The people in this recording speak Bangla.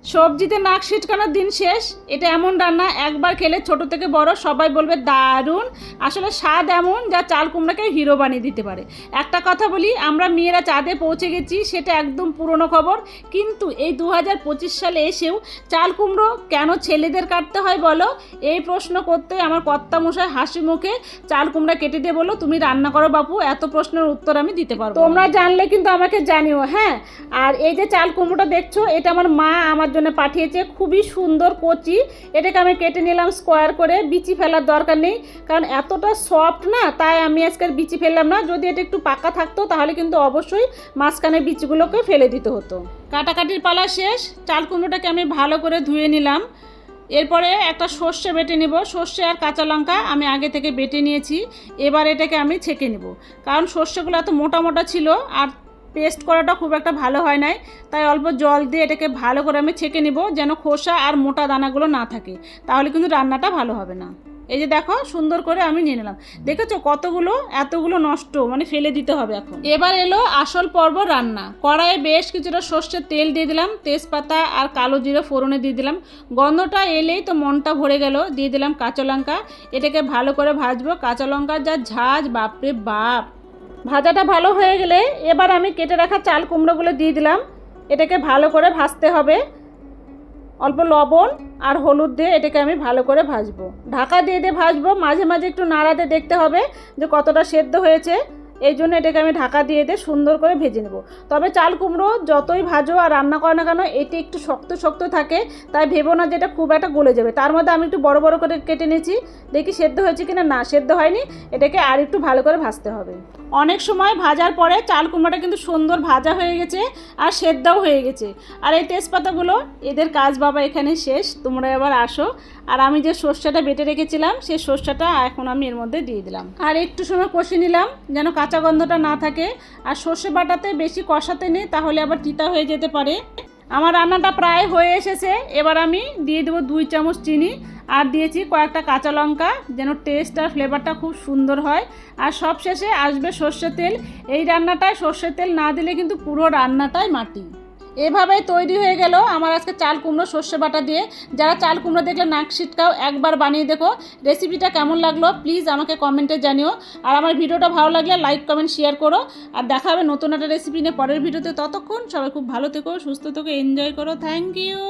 সবজিতে নাক ছিটকানোর দিন শেষ। এটা এমন রান্না একবার খেলে ছোট থেকে বড় সবাই বলবে দারুণ। আসলে স্বাদ এমন যা চাল কুমড়াকে হিরো বানিয়ে দিতে পারে। একটা কথা বলি, আমরা মেয়েরা চাঁদে পৌঁছে গেছি সেটা একদম পুরনো খবর, কিন্তু এই 2025 সালে এসেও চাল কুমড়ো কেন ছেলেদের কাটতে হয় বলো? এই প্রশ্ন করতে আমার কর্তামশাই হাসি মুখে চাল কুমড়া কেটে দিয়ে বলো, তুমি রান্না করো বাপু, এত প্রশ্নের উত্তর আমি দিতে পারবো। তোমরা জানলে কিন্তু আমাকে জানিও, হ্যাঁ। আর এই যে চাল কুমড়োটা দেখছো, এটা আমার মা আমার জন্য পাঠিয়েছে, খুবই সুন্দর কচি। এটাকে আমি কেটে নিলাম স্কোয়ার করে, বিচি ফেলার দরকার নেই কারণ এতটা সফট না, তাই আমি আজকে বিচি ফেললাম না। যদি এটা একটু পাকা থাকতো তাহলে কিন্তু অবশ্যই মাঝখানে বিচিগুলোকে ফেলে দিতে হতো। কাটাকাটির পালা শেষ। চাল কুমড়োটাকে আমি ভালো করে ধুয়ে নিলাম। এরপরে একটা সর্ষে বেটে নেব। সর্ষে আর কাঁচা লঙ্কা আমি আগে থেকে বেটে নিয়েছি। এবার এটাকে আমি ছেঁকে নেব, কারণ সর্ষেগুলো এত মোটা মোটা ছিল আর পেস্ট করাটা খুব একটা ভালো হয় নাই, তাই অল্প জল দিয়ে এটাকে ভালো করে আমি ছেঁকে নেব, যেন খোসা আর মোটা দানাগুলো না থাকে, তাহলে কিন্তু রান্নাটা ভালো হবে না। এই যে দেখো, সুন্দর করে আমি নিয়ে নিলাম। দেখেছো কতগুলো, এতগুলো নষ্ট, মানে ফেলে দিতে হবে এখন। এবার এলো আসল পর্ব, রান্না। কড়াইয়ে বেশ কিছুটা সর্ষের তেল দিয়ে দিলাম, তেজপাতা আর কালো জিরে ফোড়নে দিয়ে দিলাম। গন্ধটা এলেই তো মনটা ভরে গেল। দিয়ে দিলাম কাঁচা লঙ্কা, এটাকে ভালো করে ভাজবো। কাঁচা লঙ্কার যা ঝাঁজ, বাপরে বাপ। ভাজাটা ভালো হয়ে গেলে এবার আমি কেটে রাখা চাল কুমড়োগুলো দিয়ে দিলাম। এটাকে ভালো করে ভাজতে হবে। অল্প লবণ আর হলুদ দিয়ে এটাকে আমি ভালো করে ভাজবো। ঢাকা দিয়ে ভাজবো, মাঝে মাঝে একটু নাড়া দিয়ে দেখতে হবে যে কতটা সেদ্ধ হয়েছে। এই জন্য এটাকে আমি ঢাকা দিয়ে সুন্দর করে ভেজে নেব। তবে চাল কুমড়ো যতই ভাজো আর রান্না করো না কেন, এটি একটু শক্ত শক্ত থাকে, তাই ভেবো না যে এটা খুব একটা গলে যাবে। তার মধ্যে আমি একটু বড় বড় করে কেটে নিয়েছি, দেখি সেদ্ধ হয়েছে কিনা। না, সেদ্ধ হয়নি, এটাকে আর একটু ভালো করে ভাজতে হবে। অনেক সময় ভাজার পরে চাল কুমড়োটা কিন্তু সুন্দর ভাজা হয়ে গেছে আর সেদ্ধও হয়ে গেছে। আর এই তেজপাতাগুলো, এদের কাজ বাবা এখানে শেষ। তোমরা এবার আসো। আর আমি যে সর্ষেটা বেটে রেখেছিলাম সেই সর্ষেটা এখন আমি এর মধ্যে দিয়ে দিলাম, আর একটু সময় কষে নিলাম যেন কাঁচা গন্ধটা না থাকে। আর সর্ষে বাটাতে বেশি কষাতে নেই, তাহলে আবার তিতা হয়ে যেতে পারে। আমার রান্নাটা প্রায় হয়ে এসেছে। এবার আমি দিয়ে দেবো 2 চামচ চিনি, আর দিয়েছি কয়েকটা কাঁচা লঙ্কা, যেন টেস্ট আর ফ্লেভারটা খুব সুন্দর হয়। আর সব শেষে আসবে সর্ষের তেল। এই রান্নাটায় সর্ষের তেল না দিলে কিন্তু পুরো রান্নাটাই মাটি। এভাবেই তৈরি হয়ে গেল আমার আজকে চাল কুমড়ো সর্ষে বাটা দিয়ে। যারা চাল কুমড়ো দেখলে নাক ছিটকাও, একবার বানিয়ে দেখো। রেসিপিটা কেমন লাগলো প্লিজ আমাকে কমেন্টে জানিও। আর আমার ভিডিওটা ভালো লাগলে লাইক কমেন্ট শেয়ার করো। আর দেখা হবে নতুন একটা রেসিপি নিয়ে পরের ভিডিওতে। ততক্ষণ সবাই খুব ভালো থেকো, সুস্থ থেকো, এনজয় করো। Thank you.